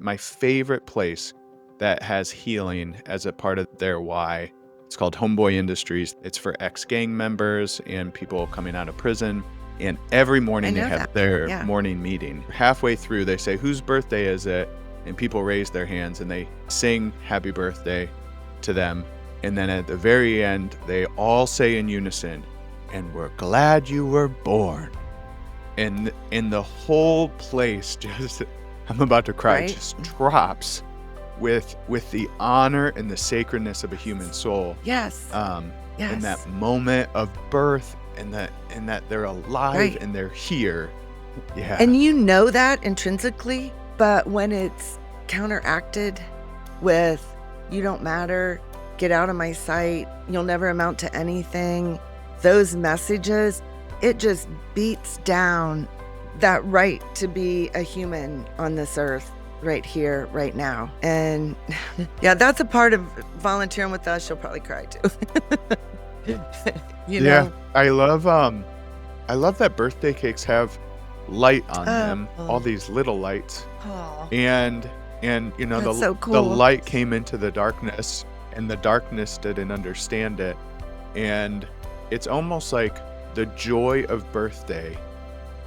My favorite place that has healing as a part of their why, it's called Homeboy Industries. It's for ex-gang members and people coming out of prison. And every morning they have their morning meeting. Halfway through, they say, whose birthday is it? And people raise their hands and they sing happy birthday to them. And then at the very end, they all say in unison, and we're glad you were born. And the whole place just, I'm about to cry, just drops with the honor and the sacredness of a human soul. Yes. In that moment of birth, and that they're alive and they're here. Yeah. And you know that intrinsically, but when it's counteracted with, you don't matter, get out of my sight, you'll never amount to anything, those messages, it just beats down that right to be a human on this earth right here, right now. And yeah, that's a part of volunteering with us. You'll probably cry too. You know? I love that birthday cakes have light on them, all these little lights. And you know, the light came into the darkness and the darkness didn't understand it. And it's almost like the joy of birthday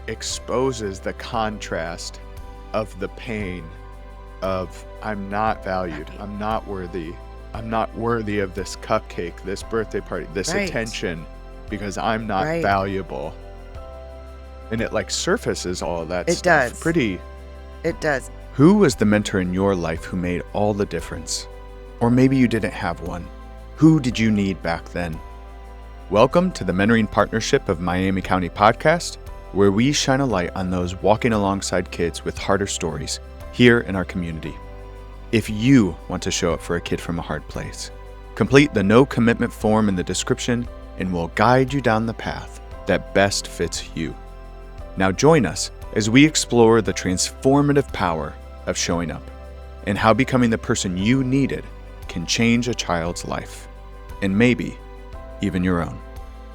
exposes the contrast of the pain of I'm not valued, I'm not worthy of this cupcake, this birthday party, this attention, because I'm not valuable. And it like surfaces all of that stuff. It does. Who was the mentor in your life who made all the difference? Or maybe you didn't have one. Who did you need back then? Welcome to the Mentoring Partnership of Miami County podcast, where we shine a light on those walking alongside kids with harder stories here in our community. If you want to show up for a kid from a hard place, complete the no commitment form in the description and we'll guide you down the path that best fits you. Now join us as we explore the transformative power of showing up and how becoming the person you needed can change a child's life, and maybe even your own.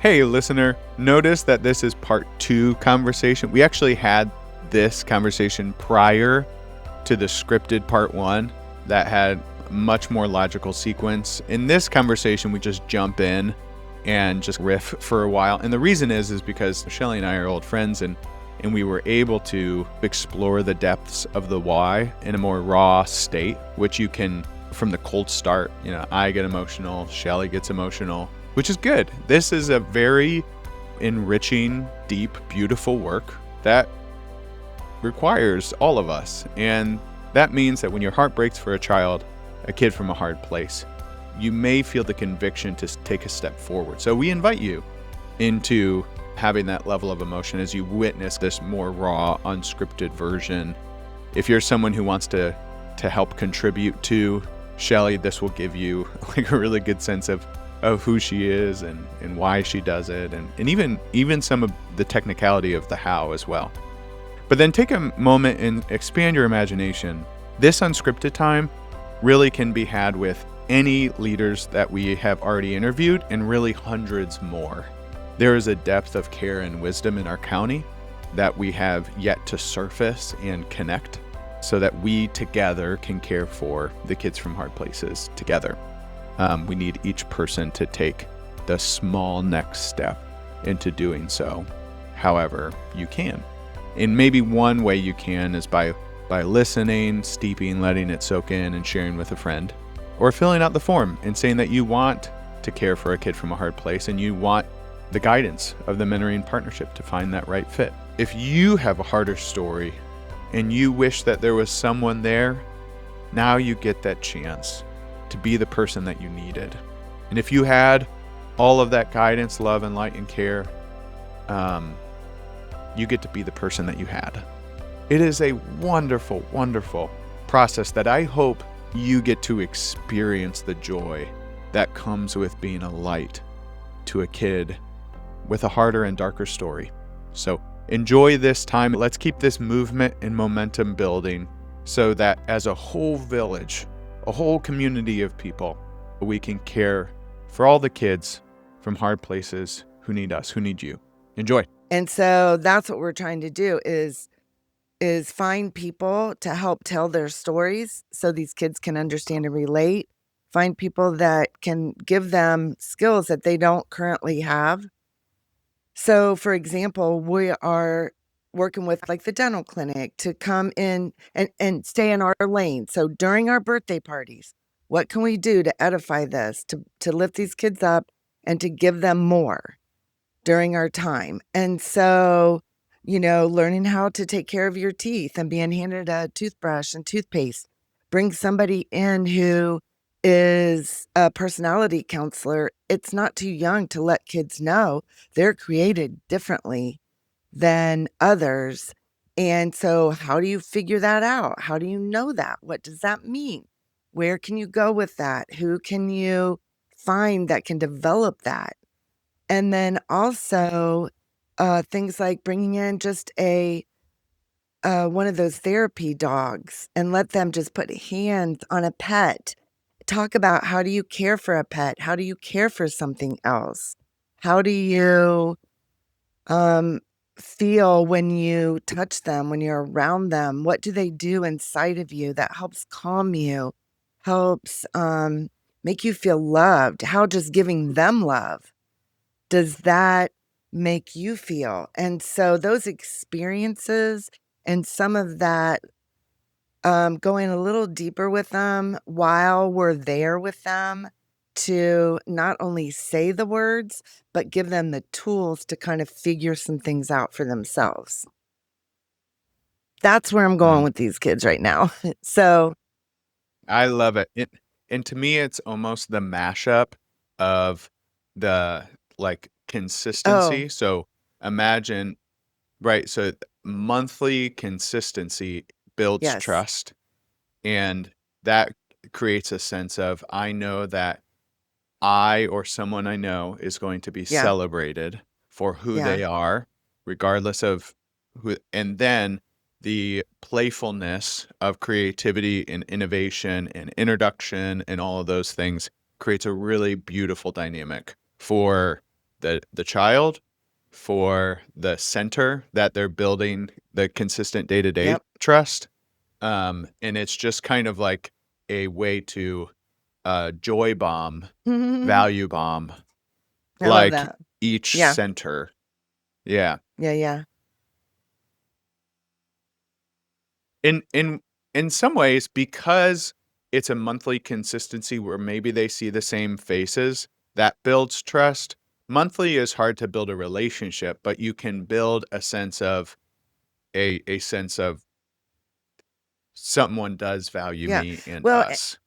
Hey listener, notice that this is part 2 conversation. We actually had this conversation prior to the scripted part 1 that had much more logical sequence. In this conversation, we just jump in and just riff for a while. And the reason is because Shelly and I are old friends, and we were able to explore the depths of the why in a more raw state, which you can, from the cold start, you know, I get emotional, Shelly gets emotional, which is good. This is a very enriching, deep, beautiful work that requires all of us. And that means that when your heart breaks for a child, a kid from a hard place, you may feel the conviction to take a step forward. So we invite you into having that level of emotion as you witness this more raw, unscripted version. If you're someone who wants to help contribute to Shelly, this will give you like a really good sense of who she is and why she does it, and even some of the technicality of the how as well. But then take a moment and expand your imagination. This unscripted time really can be had with any leaders that we have already interviewed, and really hundreds more. There is a depth of care and wisdom in our county that we have yet to surface and connect so that we together can care for the kids from hard places together. We need each person to take the small next step into doing so, however you can. And maybe one way you can is by listening, steeping, letting it soak in, and sharing with a friend. Or filling out the form and saying that you want to care for a kid from a hard place and you want the guidance of the mentoring partnership to find that right fit. If you have a harder story and you wish that there was someone there, now you get that chance to be the person that you needed. And if you had all of that guidance, love, and light and care, you get to be the person that you had. It is a wonderful, wonderful process that I hope you get to experience the joy that comes with being a light to a kid with a harder and darker story. So enjoy this time. Let's keep this movement and momentum building so that as a whole village, a whole community of people, we can care for all the kids from hard places who need us, who need you. Enjoy. And so that's what we're trying to do, is is find people to help tell their stories so these kids can understand and relate. Find people that can give them skills that they don't currently have. So, for example, we are working with like the dental clinic to come in and stay in our lane. So during our birthday parties, what can we do to edify this, to lift these kids up and to give them more during our time? And so, learning how to take care of your teeth and being handed a toothbrush and toothpaste. Bring somebody in who is a personality counselor. It's not too young to let kids know they're created differently than others. And so, how do you figure that out? How do you know that? What does that mean? Where can you go with that? Who can you find that can develop that? And then also, things like bringing in just a one of those therapy dogs and let them just put hands on a pet. Talk about how do you care for a pet? How do you care for something else? How do you um, feel when you touch them, when you're around them? What do they do inside of you that helps calm you, helps make you feel loved? How just giving them love does that make you feel? And so those experiences and some of that, going a little deeper with them while we're there with them to not only say the words, but give them the tools to kind of figure some things out for themselves. That's where I'm going with these kids right now. So, I love it. And to me, it's almost the mashup of the like oh, consistency. So imagine, right? So monthly consistency builds yes. trust, and that creates a sense of I know that I or someone I know is going to be Yeah. celebrated for who Yeah. they are, regardless of who. And then the playfulness of creativity and innovation and introduction and all of those things creates a really beautiful dynamic for the child, for the center that they're building the consistent day-to-day Yep. trust. And it's just kind of like a way to joy bomb, I value bomb, love like that. each Yeah. center. Yeah. Yeah. Yeah. In some ways, because it's a monthly consistency where maybe they see the same faces, that builds trust. Monthly is hard to build a relationship, but you can build a sense of a sense of someone does value Yeah. me and Well, us.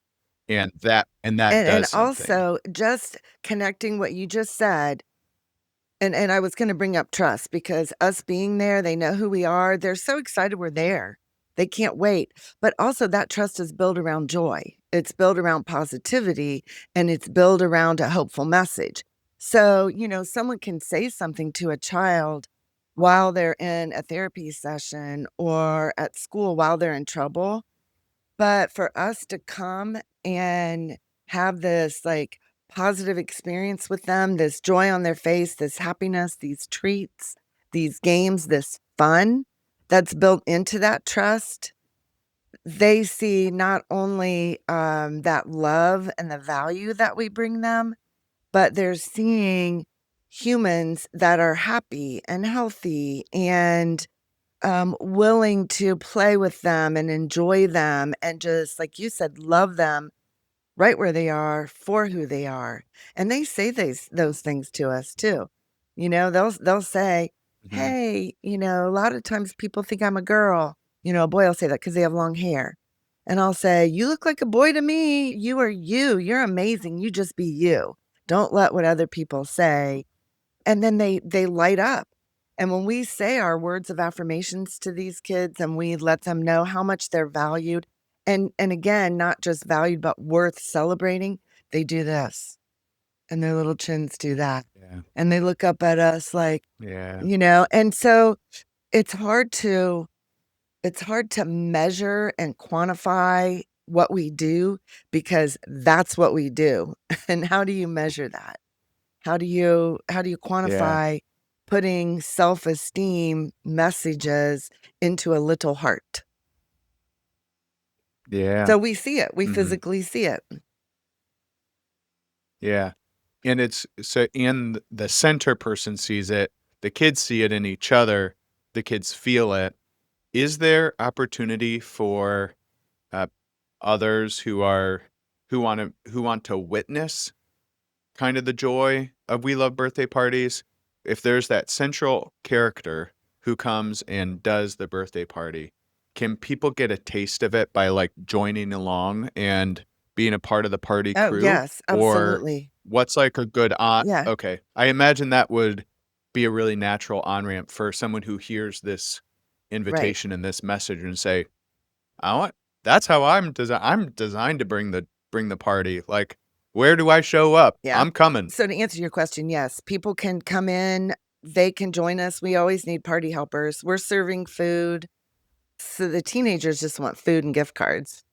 And that and does something. also just connecting what you just said. And I was gonna bring up trust because us being there, they know who we are. They're so excited we're there. They can't wait. But also that trust is built around joy. It's built around positivity and it's built around a hopeful message. So, someone can say something to a child while they're in a therapy session or at school while they're in trouble. But for us to come and have this, like, positive experience with them, this joy on their face, this happiness, these treats, these games, this fun that's built into that trust, they see not only, that love and the value that we bring them, but they're seeing humans that are happy and healthy and willing to play with them and enjoy them and just, like you said, love them right where they are for who they are. And they say those things to us too. They'll say, Mhm. "Hey, a lot of times people think I'm a girl." A boy will say that because they have long hair. And I'll say, "You look like a boy to me. You are you. You're amazing. You just be you. Don't let what other people say." And then they light up. And when we say our words of affirmations to these kids and we let them know how much they're valued, and again, not just valued, but worth celebrating, they do this. And their little chins do that. Yeah. And they look up at us like, Yeah. and so it's hard to it's hard to measure and quantify what we do because that's what we do. And how do you measure that? How do you Yeah. quantify putting self-esteem messages into a little heart. Yeah. So we see it. We Mhm. physically see it. Yeah. And it's so and the center person sees it, the kids see it in each other, the kids feel it. Is there opportunity for, uh, others who want to witness kind of the joy of We Love Birthday Parties? If there's that central character who comes and does the birthday party, can people get a taste of it by, like, joining along and being a part of the party Oh, crew? yes, Or absolutely. what's, like, a good on Yeah, okay. I imagine that would be a really natural on-ramp for someone who hears this right. invitation and this message and say, I want that's how I'm designed to bring the party, like, where do I show up? Yeah. I'm coming. So to answer your question, yes, people can come in, they can join us. We always need party helpers. We're serving food. So the teenagers just want food and gift cards.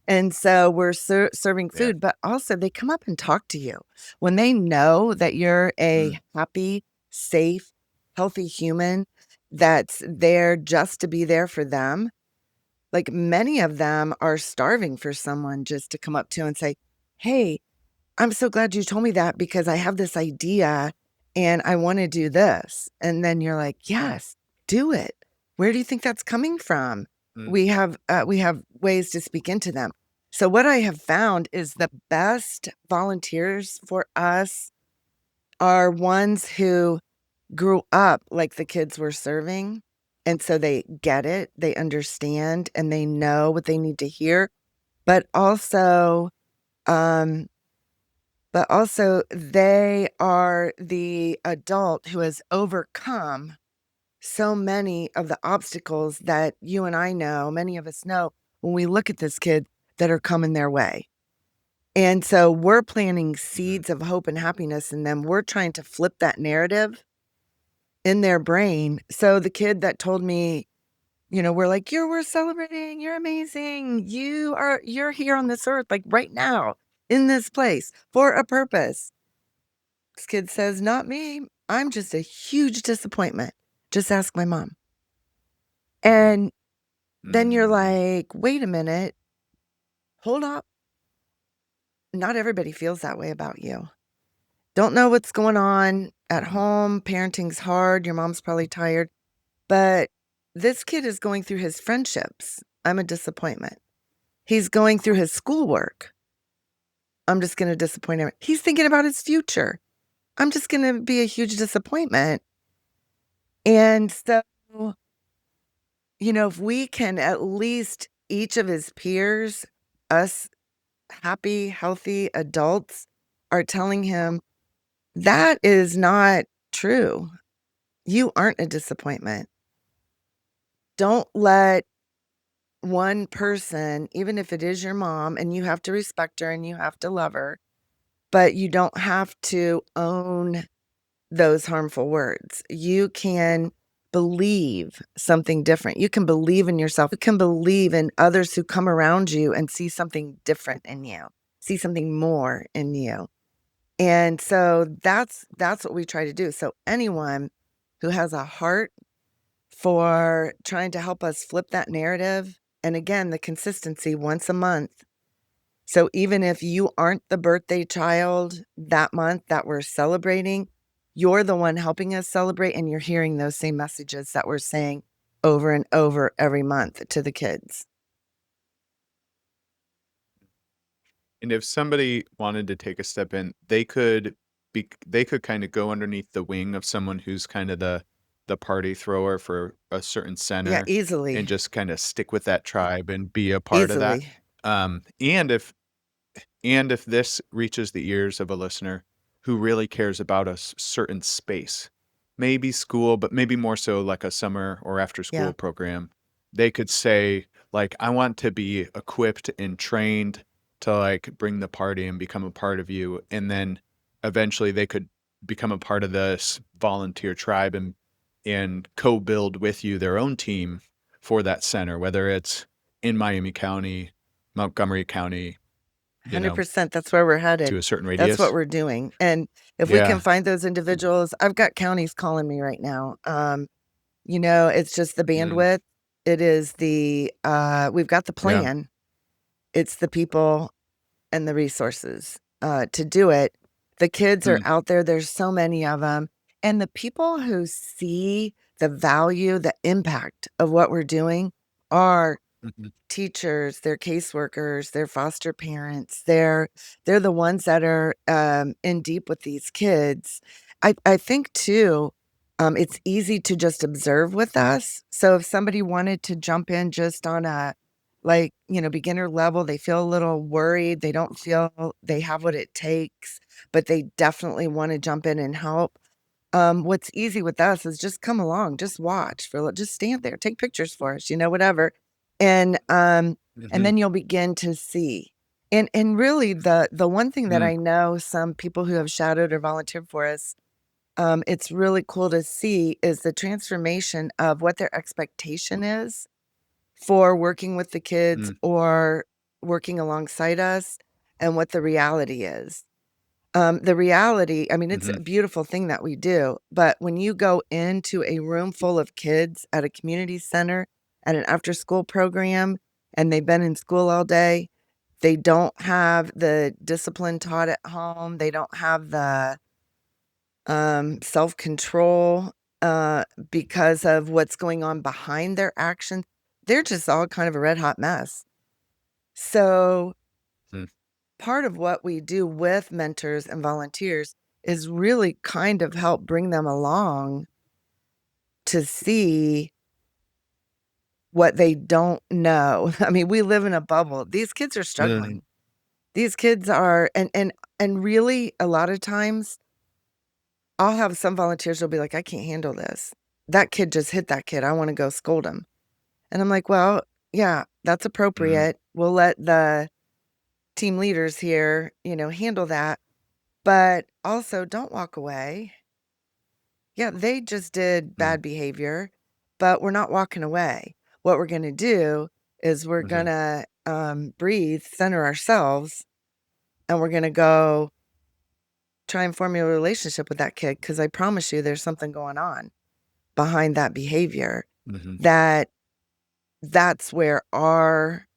And so we're serving Yeah. food, but also they come up and talk to you. When they know that you're Mm, a happy, safe, healthy human that's there just to be there for them, like many of them are starving for someone just to come up to and say, "Hey, I'm so glad you told me that because I have this idea and I want to do this." And then you're like, "Yes, do it. Where do you think that's coming from?" mm, We have ways to speak into them. So what I have found is the best volunteers for us are ones who grew up like the kids were serving. And so they get it, they understand, and they know what they need to hear. But also, um, they are the adult who has overcome so many of the obstacles that you and I know, many of us know when we look at this kid that are coming their way. And so we're planting mhm, seeds of hope and happiness in them. We're trying to flip that narrative in their brain. So the kid that told me, we're like, we're celebrating, you're amazing. You're here on this earth, like right now, in this place for a purpose. This kid says, not me. I'm just a huge disappointment. Just ask my mom. And then you're mm, like, wait a minute, hold up. Not everybody feels that way about you. Don't know what's going on at mhm, home. Parenting's hard. Your mom's probably tired. But this kid is going through his friendships. I'm a disappointment. He's going through his schoolwork. I'm just going to disappoint him. He's thinking about his future. I'm just going to be a huge disappointment. And so, if we can at least each of his peers, us happy, healthy adults, are telling him that is not true. You aren't a disappointment. Don't let one person, even if it is your mom, and you have to respect her and you have to love her, but you don't have to own those harmful words. You can believe something different. You can believe in yourself. You can believe in others who come around you and see something different in you, see something more in you. And so that's what we try to do. So anyone who has a heart for trying to help us flip that narrative, and again, the consistency once a month. So even if you aren't the birthday child that month that we're celebrating, you're the one helping us celebrate, and you're hearing those same messages that we're saying over and over every month to the kids. and if somebody wanted to take a step in, they could kinda go underneath the wing of someone who's kinda the party thrower for a certain Yeah, center and easily, just kinda stick with that tribe and be a part of that. easily. And if this reaches the ears of a listener who really cares about a certain space, maybe school, but maybe more so like a summer or after Yeah. school program, they could say, like, I want to be equipped and trained to like bring the party and become a part of you. And then eventually they could become a part of this volunteer tribe and co-build with you their own team for that center, whether it's in Miami County, Montgomery County, 100%. That's where we're headed. to a certain That's what radius. we're doing. And if we can Yeah. find those individuals, I've got counties calling me right now. It's just the Mm, bandwidth. It is we've got the yeah. plan. It's the people and the resources to do it. The kids are Mm, out there. There's so many of them. And the people who see the value, the impact of what we're doing are mhm, teachers, they're caseworkers, they're foster parents. They're the ones that are in deep with these kids. I think too, it's easy to just observe with us. So if somebody wanted to jump in just on a beginner level, they feel a little worried, they don't feel they have what it takes, but they definitely want to jump in and help. What's easy with us is just come along, just watch just stand there, take pictures for us, whatever. And and mhm, then you'll begin to see. And really the one thing that mm, I know some people who have shadowed or volunteered for us, it's really cool to see is the transformation of what their expectation is for working with the kids mm, or working alongside us and what the reality is. The reality, I mean, it's mhm, a beautiful thing that we do, but when you go into a room full of kids at a community center, at an after school program, and they've been in school all day, they don't have the discipline taught at home, they don't have the self-control because of what's going on behind their actions. They're just all kind of a red hot mess. So mm, part of what we do with mentors and volunteers is really kind of help bring them along to see what they don't know. I mean, we live in a bubble. These kids are mm, struggling. These kids are and really a lot of times I'll have some volunteers who'll be like, "I can't handle this. That kid just hit that kid. I want to go scold him." And I'm like, "Well, yeah, that's mm, appropriate. We'll let the team leaders here, handle that. But also don't walk away. Yeah, they just did mm, bad behavior, but we're not walking away. What we're gonna do is we're mhm, gonna, breathe, center ourselves, and we're gonna go try and form a relationship with that kid. Because I promise you there's something going on behind that behavior mhm, that that's where our,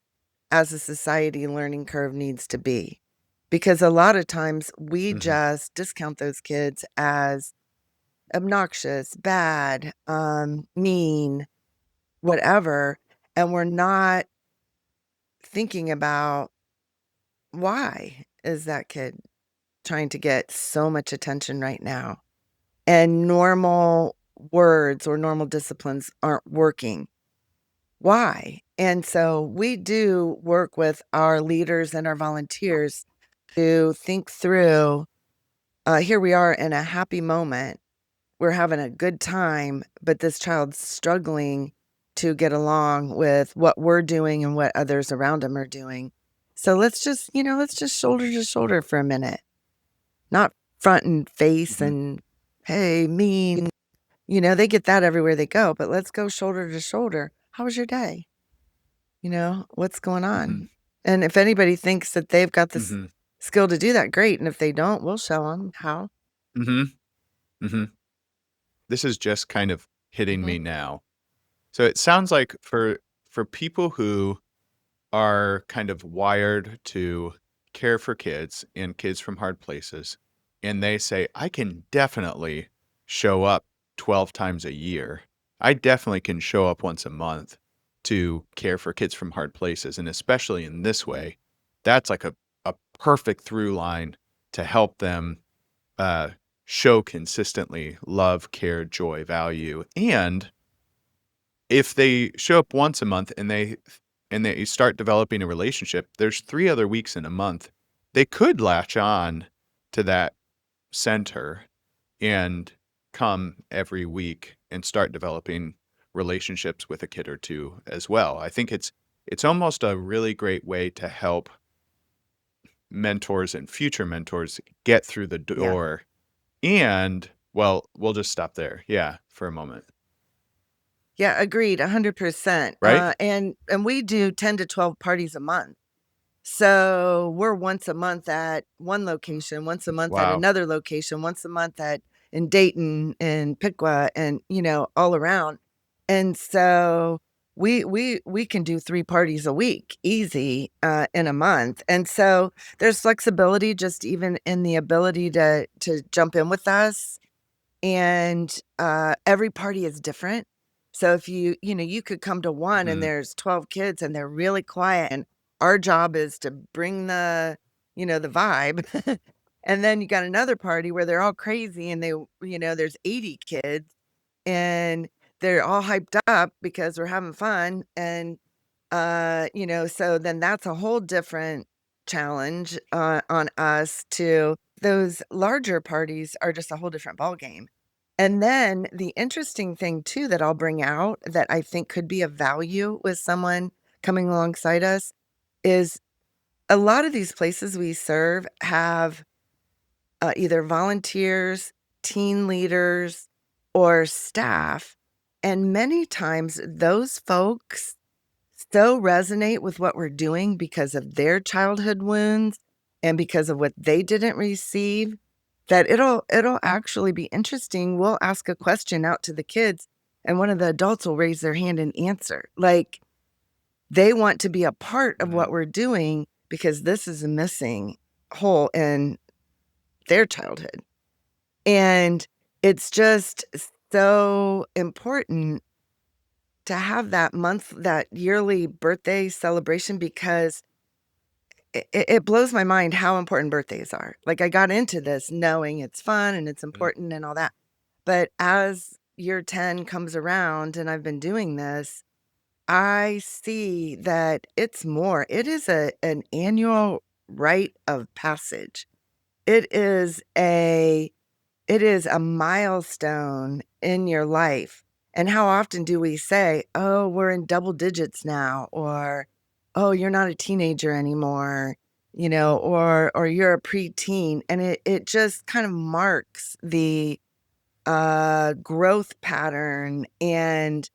as a society, learning curve needs to be. Because a lot of times we mhm, just discount those kids as obnoxious, bad, mean, whatever, and we're not thinking about why is that kid trying to get so much attention right now? And normal words or normal disciplines aren't working. Why? And so we do work with our leaders and our volunteers to think through here we are in a happy moment. We're having a good time, but this child's struggling to get along with what we're doing and what others around him are doing. So let's just shoulder to shoulder for a minute, not front and face mhm, and hey, mean. They get that everywhere they go, but let's go shoulder to shoulder. How was your day? What's going mhm, on? And if anybody thinks that they've got this mhm, skill to do that, great. And if they don't, we'll show them how. mhm, mhm. This is just kind of hitting Mhm. me now. So it sounds like for people who are kind of wired to care for kids and kids from hard places, and they say, "I can definitely show up 12 times a year. I definitely can show up once a month to care for kids from hard places," and especially in this way, that's like a perfect through line to help them, uh, show consistently love, care, joy, value, and if they show up once a month and they start developing a relationship, there's 3 other weeks in a month. They could latch on to that center and come every week and start developing relationships with a kid or 2 as well. I think it's almost a really great way to help mentors and future mentors get through the Yeah. door and well, we'll just stop there. Yeah, for a moment. Yeah, agreed, 100%. Right? And we do 10 to 12 parties a month. So we're once a month at one location, once a month at Wow. another location, once a month at in Dayton and Piqua and, all around. And so we can do 3 parties a week easy, in a month. And so there's flexibility just even in the ability to jump in with us, and, every party is different. So if you could come to one and Mhm. there's 12 kids and they're really quiet, and our job is to bring the vibe. And then you got another party where they're all crazy and there's 80 kids and they're all hyped up because we're having fun. And so then that's a whole different challenge, on us too. Those larger parties are just a whole different ballgame. And then the interesting thing too that I'll bring out that I think could be of value with someone coming alongside us is a lot of these places we serve have, either volunteers, teen leaders, or staff. And many times those folks so resonate with what we're doing because of their childhood wounds and because of what they didn't receive, that it'll actually be interesting. We'll ask a question out to the kids and one of the adults will raise their hand and answer. Like they want to be a part of Mhm. what we're doing because this is a missing hole in their childhood. And it's just so important to have that yearly birthday celebration because it blows my mind how important birthdays are. Like, I got into this knowing it's fun and it's Mhm. important and all that. But as year 10 comes around and I've been doing this, I see that it's more. It is an annual rite of passage. It is a it is a milestone in your life. And how often do we say, "Oh, we're in double digits now," or, "Oh, you're not a teenager anymore," or "You're a preteen," and it just kind of marks the, growth pattern and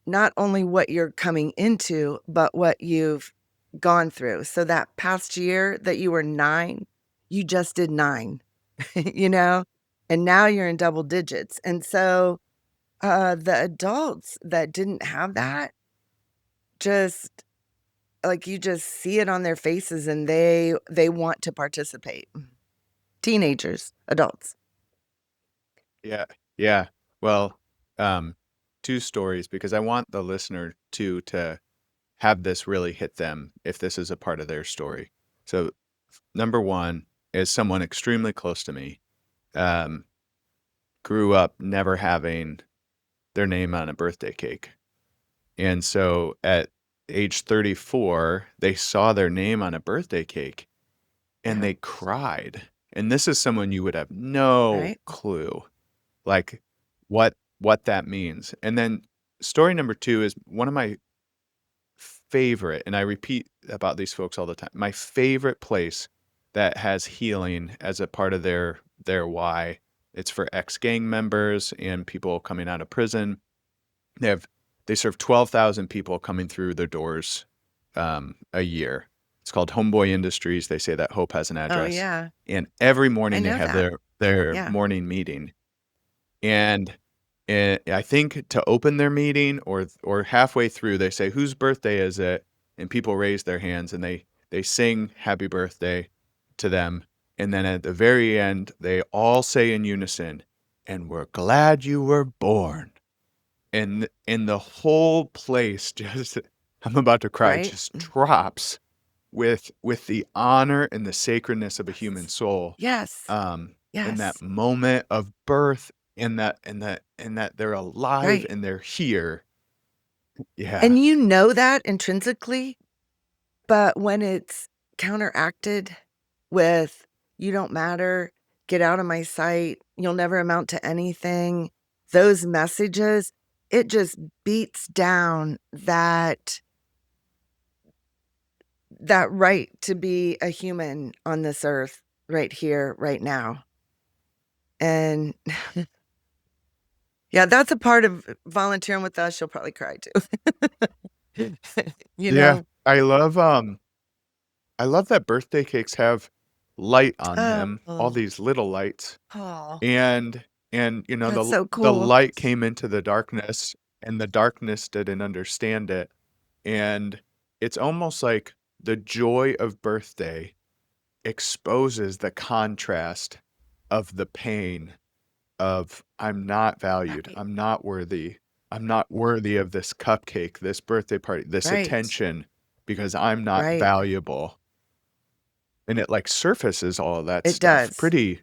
not only what you're coming into, but what you've gone through. So that past year that you were 9, you just did 9, you know? And now you're in double digits. And so, the adults that didn't have that, just like, you just see it on their faces and they want to participate. Teenagers, adults. Yeah. Yeah. Well, um, 2 stories because I want the listener to have this really hit them if this is a part of their story. So, number 1 is someone extremely close to me, um, grew up never having their name on a birthday cake. And so at age 34, they saw their name on a birthday cake and Yeah, they cried. And this is someone you would have no right? clue, like, what that means. And then story number 2 is one of my favorite, and I repeat about these folks all the time, my favorite place that has healing as a part of their why. It's for ex-gang members and people coming out of prison. They have they serve 12,000 people coming through their doors, a year. It's called Homeboy Industries. They say that hope has an Oh, address. yeah. And every I morning they know have that. their Yeah, morning meeting. And, I think to open their meeting or halfway through, they say, "Whose birthday is it?" And people raise their hands and they sing happy birthday to them. And then at the very end, they all say in unison, "And we're glad you were born." And the whole place just I'm about to cry, right? just drops with the honor and the sacredness of a human soul, Yes. in that Yes. moment of birth, and that they're alive Right. and they're here. Yeah. And you know that intrinsically, but when it's counteracted with, "You don't matter, get out of my sight, you'll never amount to anything," those messages, it just beats down that right to be a human on this earth right here, right now. And yeah, that's a part of volunteering with us. She'll probably cry too. You Yeah. know? I love, I love that birthday cakes have light on them, all Oh, these little lights, oh, and that's so the cool. light came into the darkness, and the darkness didn't understand it, and it's almost like the joy of birthday exposes the contrast of the pain of, "I'm not valued, Right, I'm not worthy, I'm not worthy of this cupcake, this birthday party, this right, attention, because I'm not right. valuable." And it, like, surfaces all of that It stuff does. pretty.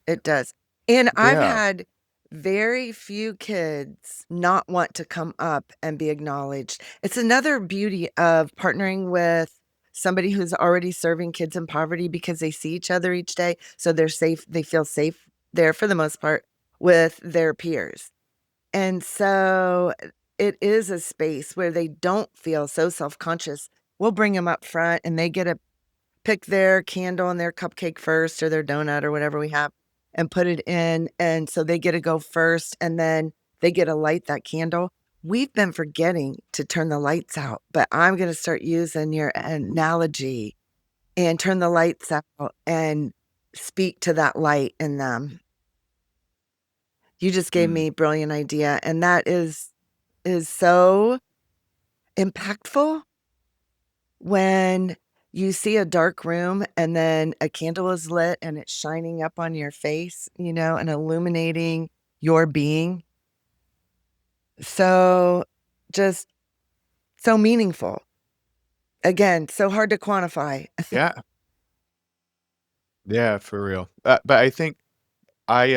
It does. And I've Yeah, had very few kids not want to come up and be acknowledged. It's another beauty of partnering with somebody who's already serving kids in poverty because they see each other each day, so they're safe, they feel safe there for the most part with their peers. And so it is a space where they don't feel so self-conscious. We'll bring them up front and they get to pick their candle and their cupcake first or their donut or whatever we have and put it in, and so they get to go first, and then they get to light that candle. We've been forgetting to turn the lights out, but I'm gonna start using your analogy and turn the lights out and speak to that light in them. You just gave mm, me a brilliant idea, and that is so impactful when you see a dark room and then a candle is lit and it's shining up on your face, and illuminating your being. So just so meaningful. Again, so hard to quantify. yeah, yeah, for real. But I think I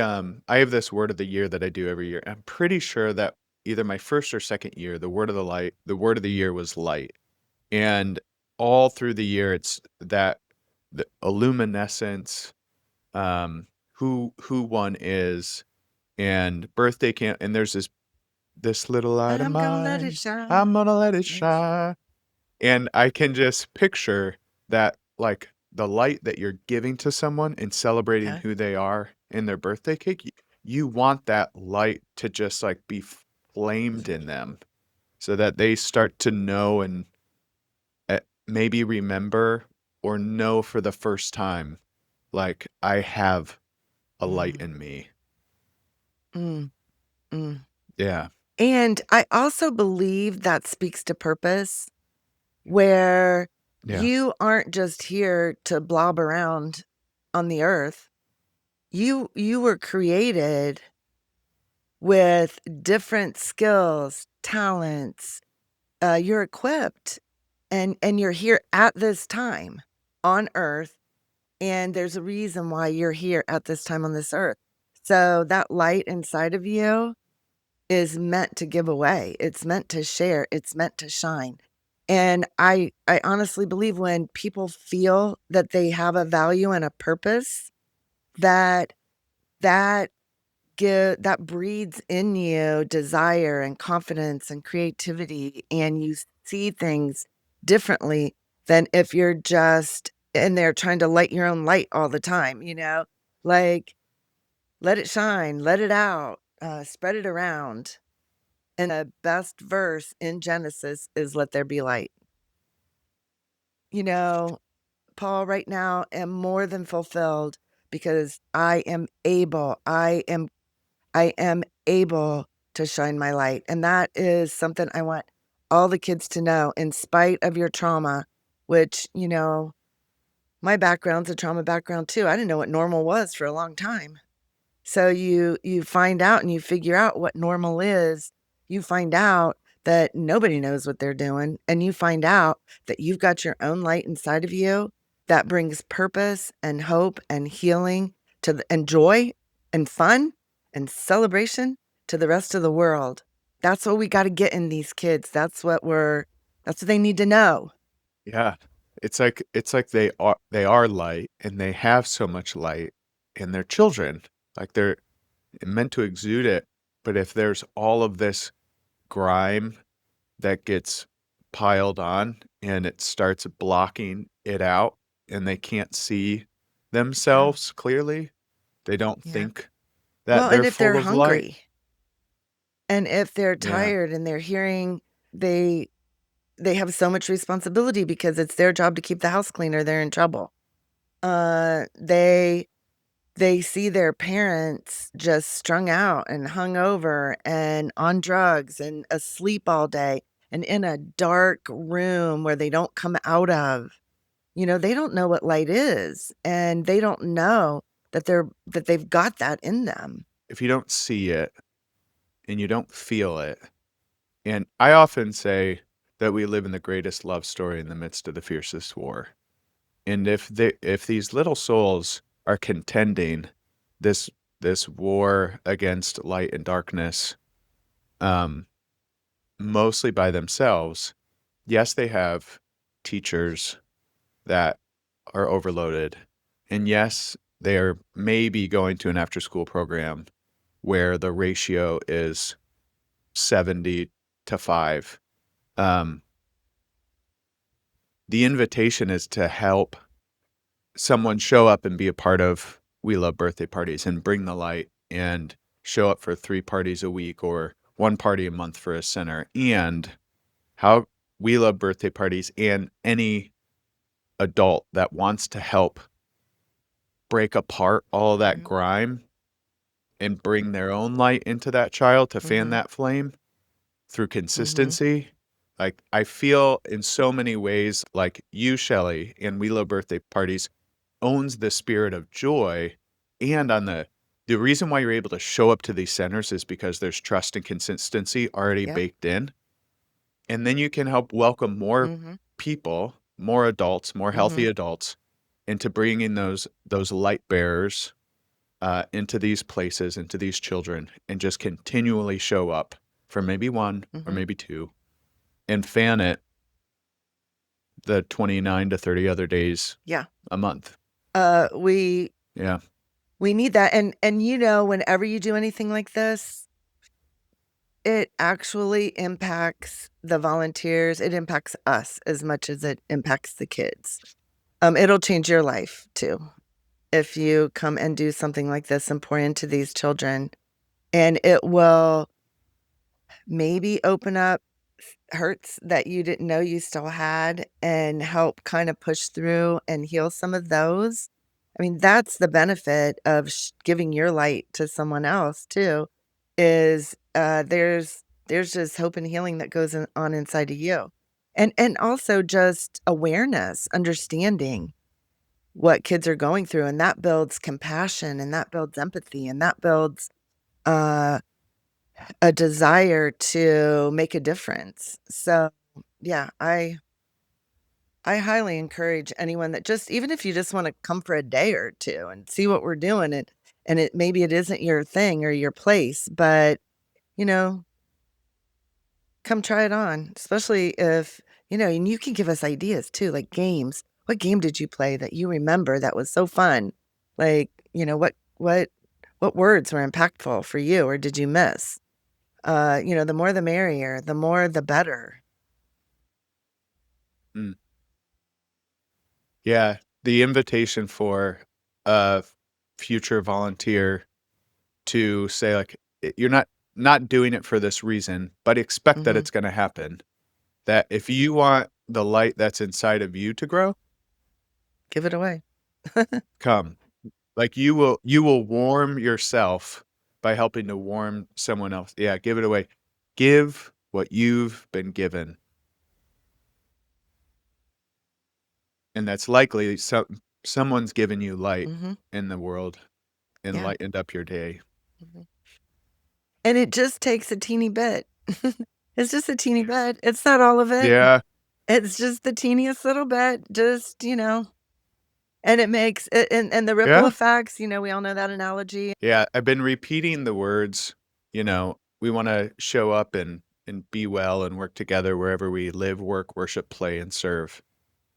have this word of the year that I do every year. I'm pretty sure that either my 1st or 2nd year, the word of the year was light, and all through the year, it's that the illuminescence, who one is, and birthday can and there's this little light of I'm gonna let it mine, shine. I'm gonna let it Yes. shine. And I can just picture that, like, the light that you're giving to someone and celebrating Yeah. who they are in their birthday cake, you want that light to just, like, be flamed in them so that they start to know and, maybe remember or know for the first time, like, "I have a light Mm, in me." mm, mm. Yeah, And I also believe that speaks to purpose, where yeah, you aren't just here to blob around on the earth. You were created with different skills, talents. You're equipped and you're here at this time on earth, and there's a reason why you're here at this time on this earth. So that light inside of you is meant to give away. It's meant to share. It's meant to shine. And I honestly believe when people feel that they have a value and a purpose, that that that breeds in you desire and confidence and creativity, and you see things differently than if you're just in there trying to light your own light all the time, like, let it shine, let it out, spread it around. And the best verse in Genesis is let there be light. You know, Paul, right now am more than fulfilled because I am able to shine my light, and that is something I want all the kids to know in spite of your trauma, which, my background's a trauma background too. I didn't know what normal was for a long time. So you find out and you figure out what normal is. You find out that nobody knows what they're doing, and you find out that you've got your own light inside of you that brings purpose and hope and healing and joy and fun and celebration to the rest of the world. That's what we got to get in these kids. That's what they need to know. yeah. It's like they are light, and they have so much light, and they're children. Like, they're meant to exude it, but if there's all of this grime that gets piled on and it starts blocking it out and they can't see Yeah. themselves clearly, they don't Yeah. think that Well, they're and if they're full of light. hungry, and if they're Yeah, tired and they're hearing they they have so much responsibility because it's their job to keep the house clean or they're in trouble. They see their parents just strung out and hungover and on drugs and asleep all day and in a dark room where they don't come out of. They don't know what light is, and they don't know that they've got that in them. If you don't see it and you don't feel it, and I often say that we live in the greatest love story in the midst of the fiercest war. And if these little souls are contending this war against light and darkness, mostly by themselves, yes, they have teachers that are overloaded, and yes, they are maybe going to an after-school program where the ratio is 70-5. The invitation is to help someone show up and be a part of We Love Birthday Parties and bring the light and show up for 3 parties a week or 1 party a month for a center. And how We Love Birthday Parties and any adult that wants to help break apart all that grime and bring their own light into that child to fan that flame through consistency. Like, I feel in so many ways like you, Shelly, and We Love Birthday Parties owns the spirit of joy. And on the reason why you're able to show up to these centers is because there's trust and consistency already baked in. And then you can help welcome more people, more adults, more healthy adults into bringing those light bearers into these places, into these children, and just continually show up for maybe 1 or maybe 2 and fan it the 29 to 30 other days a month. We need that. And whenever you do anything like this, it actually impacts the volunteers. It impacts us as much as it impacts the kids. It'll change your life too if you come and do something like this and pour into these children. And it will maybe open up hurts that you didn't know you still had and help kind of push through and heal some of those. I mean, that's the benefit of giving your light to someone else too, is there's just hope and healing that goes on inside of you. And also just awareness, understanding what kids are going through, and that builds compassion, and that builds empathy, and that builds a desire to make a difference. So, yeah, I highly encourage anyone that just, even if you just want to come for a day or 2 and see what we're doing, and it maybe it isn't your thing or your place, but come try it on, especially if, and you can give us ideas too, like games. What game did you play that you remember that was so fun? Like, what words were impactful for you, or did you miss? The more the merrier, the more the better. Yeah, the invitation for a future volunteer to say, like, you're not doing it for this reason, but expect that it's going to happen. That if you want the light that's inside of you to grow, give it away. come. Like, you will warm yourself by helping to warm someone else. Yeah, give it away. Give what you've been given. And that's likely someone's given you light in the world and lightened up your day. And it just takes a teeny bit. It's just a teeny bit. It's not all of it. Yeah. It's just the teeniest little bit, just, and it makes it, and the ripple effects, we all know that analogy. Yeah, I've been repeating the words, we want to show up and be well and work together wherever we live, work, worship, play, and serve.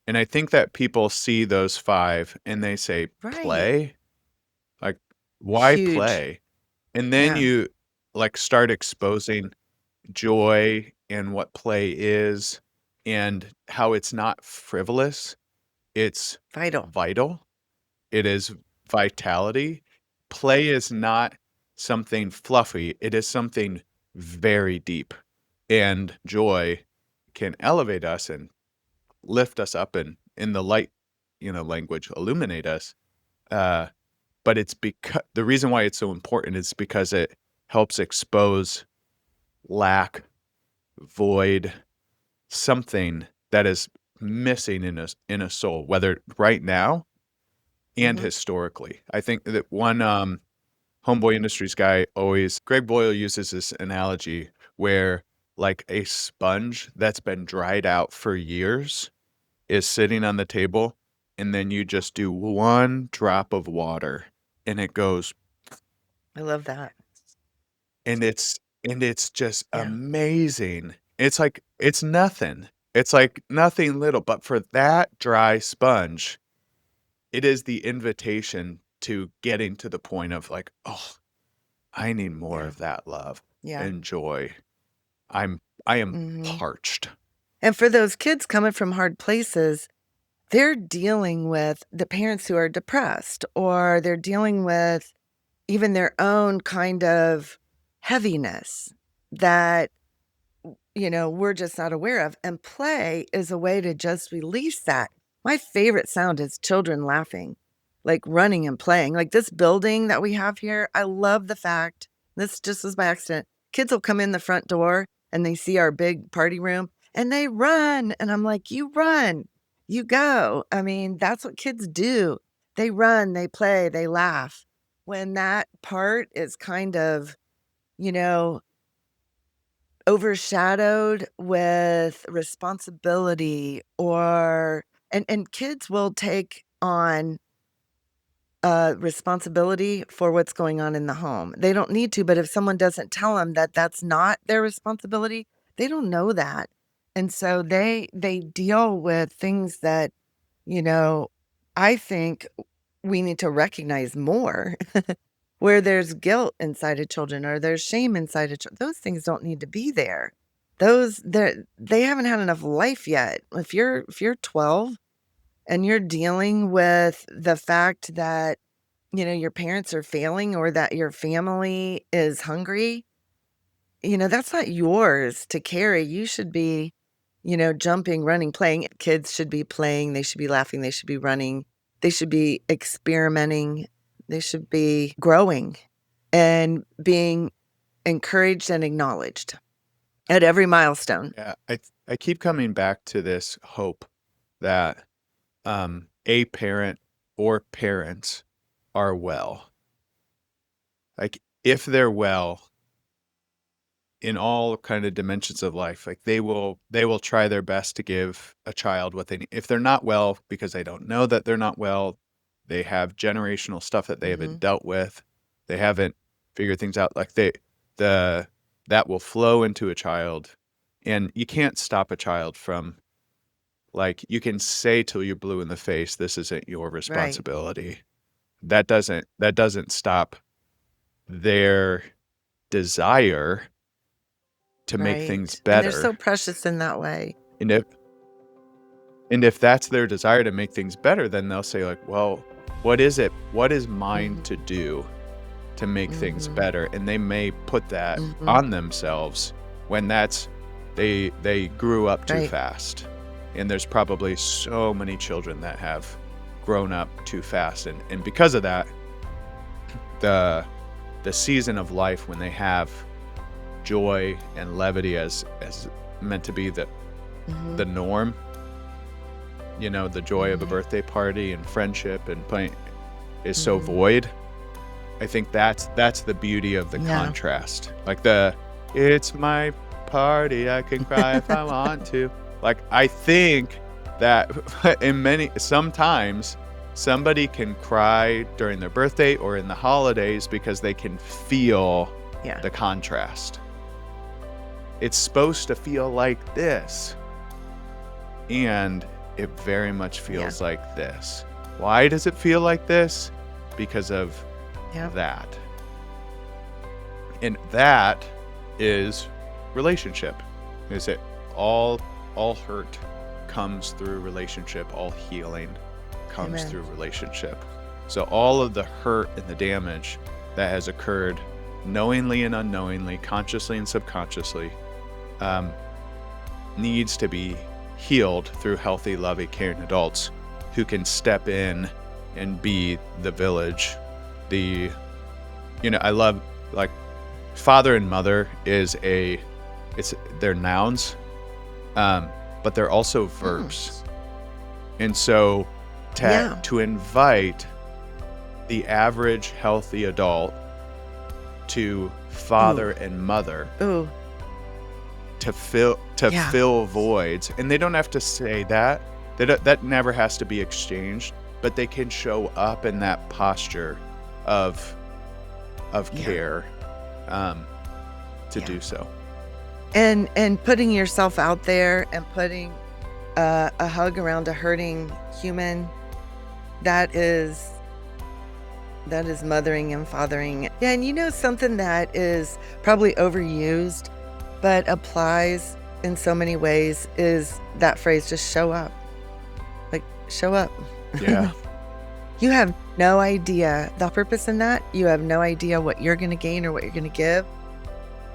And I think that people see those 5 and they say, play? Like, why play? And then you start exposing joy and what play is and how it's not frivolous. It's vital. It is vitality. Play is not something fluffy. It is something very deep. And joy can elevate us and lift us up and in the light, language, illuminate us. But it's because the reason why it's so important is because it helps expose lack, void, something that is missing in a soul, whether right now and historically. I think that one Homeboy Industries guy Greg Boyle uses this analogy where like a sponge that's been dried out for years is sitting on the table, and then you just do one drop of water and it goes, I love that. and it's just Yeah. amazing. It's like it's nothing. It's like nothing little, but for that dry sponge, it is the invitation to getting to the point of like, oh, I need more Yeah. of that love Yeah. and joy. I am parched. And for those kids coming from hard places, they're dealing with the parents who are depressed, or they're dealing with even their own kind of heaviness that, we're just not aware of. And play is a way to just release that. My favorite sound is children laughing, like running and playing. Like this building that we have here, I love the fact, this just was by accident. Kids will come in the front door and they see our big party room and they run. And I'm like, you run, you go. I mean, that's what kids do. They run, they play, they laugh. When that part is kind of, overshadowed with responsibility, or and kids will take on responsibility for what's going on in the home. They don't need to, but if someone doesn't tell them that that's not their responsibility, they don't know that. And so they deal with things that, I think we need to recognize more. Where there's guilt inside of children or there's shame inside of children, those things don't need to be there. They haven't had enough life yet. If you're 12 and you're dealing with the fact that, your parents are failing or that your family is hungry, that's not yours to carry. You should be, jumping, running, playing. Kids should be playing. They should be laughing. They should be running. They should be experimenting. They should be growing and being encouraged and acknowledged at every milestone. Yeah, I keep coming back to this hope that a parent or parents are well. Like if they're well in all kind of dimensions of life, like they will try their best to give a child what they need. If they're not well because they don't know that they're not well, they have generational stuff that they haven't dealt with, they haven't figured things out, like that will flow into a child. And you can't stop a child from, like, you can say till you're blue in the face, this isn't your responsibility. That doesn't stop their desire to make things better. And they're so precious in that way. And if that's their desire to make things better, then they'll say like, well, what is it? What is mine to do to make things better? And they may put that on themselves when they grew up too fast. And there's probably so many children that have grown up too fast. And because of that, the season of life when they have joy and levity as meant to be the norm, the joy of a birthday party and friendship and playing is so void. I think that's the beauty of the contrast. Like it's my party, I can cry if I want to. Like, I think that sometimes somebody can cry during their birthday or in the holidays because they can feel the contrast. It's supposed to feel like this, and it very much feels like this. Why does it feel like this? Because of that. And that is relationship. Is it all hurt comes through relationship, all healing comes through relationship. So all of the hurt and the damage that has occurred knowingly and unknowingly, consciously and subconsciously, needs to be healed through healthy, loving, caring adults who can step in and be the village. I love, like, father and mother they're nouns, but they're also verbs. And so to invite the average healthy adult to father and mother to fill voids, and they don't have to say that. That never has to be exchanged, but they can show up in that posture of care to do so. And putting yourself out there and putting a hug around a hurting human, that is mothering and fathering. Yeah, and something that is probably overused but applies in so many ways is that phrase, just show up. Like, show up. Yeah. You have no idea the purpose in that. You have no idea what you're going to gain or what you're going to give.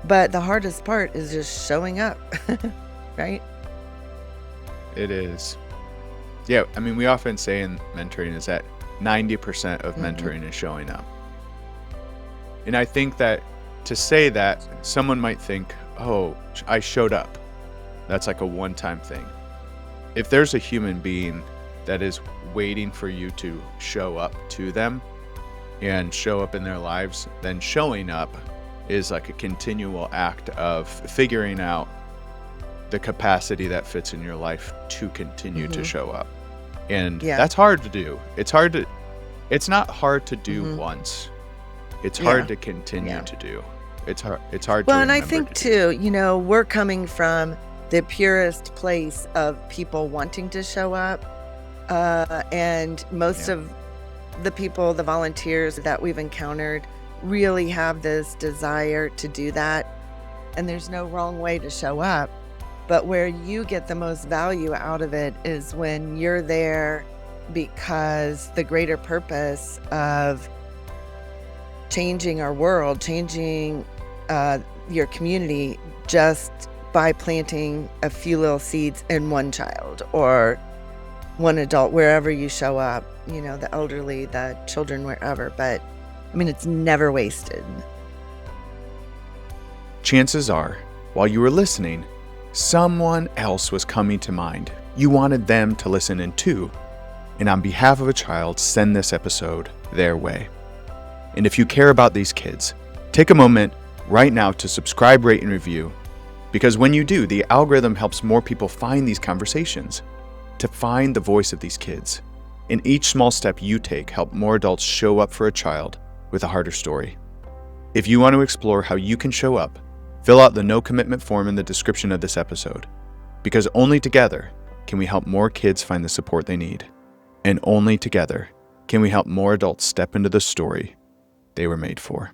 But the hardest part is just showing up, right? It is. Yeah, I mean, we often say in mentoring is that 90% of mentoring is showing up. And I think that to say that, someone might think, oh, I showed up. That's like a one-time thing. If there's a human being that is waiting for you to show up to them and show up in their lives, then showing up is like a continual act of figuring out the capacity that fits in your life to continue to show up. And that's hard to do. It's not hard to do once. It's hard to continue to do. It's hard to Well, and I think too, we're coming from the purest place of people wanting to show up. And most of the people, the volunteers that we've encountered, really have this desire to do that. And there's no wrong way to show up. But where you get the most value out of it is when you're there because the greater purpose of changing our world, changing your community just by planting a few little seeds in one child or one adult, wherever you show up, the elderly, the children, wherever. But I mean, it's never wasted. Chances are, while you were listening, someone else was coming to mind. You wanted them to listen in too. And on behalf of a child, send this episode their way. And if you care about these kids, take a moment right now to subscribe, rate, and review. Because when you do, the algorithm helps more people find these conversations, to find the voice of these kids. And each small step you take help more adults show up for a child with a harder story. If you want to explore how you can show up, fill out the no commitment form in the description of this episode. Because only together can we help more kids find the support they need. And only together can we help more adults step into the story they were made for.